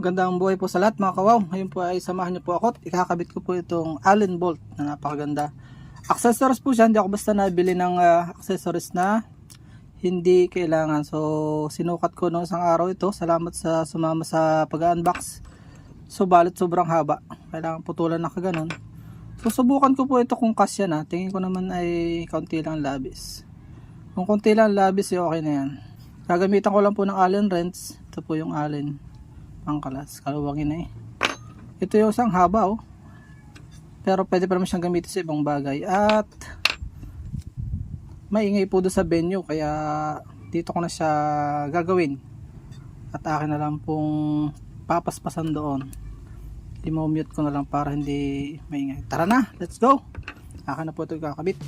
Magandang buhay po sa lahat mga kawaw. Ngayon po ay samahan niyo po ako at ikakabit ko po itong Allen bolt na napakaganda. Accessories po siya, hindi ako basta nabili ng accessories na hindi kailangan. So sinukat ko noong isang araw ito. Salamat sa sumama sa pag-unbox. Subalit sobrang haba. Kailangan putulan na kaganon. Susubukan ko po ito kung kasya na. Tingin ko naman ay kaunti lang labis. Kung kaunti lang labis, okay na yan. Gagamitan ko lang po ng Allen wrench. Ito po yung Allen pangkalas, kaluwangin na eh. Ito yung isang haba oh. Pero pwede pa naman siyang gamitin sa ibang bagay. At maingay po doon sa venue, kaya dito ko na siya gagawin. At akin na lang pong papaspasan doon. I-mute ko na lang para hindi maingay. Tara na, let's go! Akin na po ito kakabit.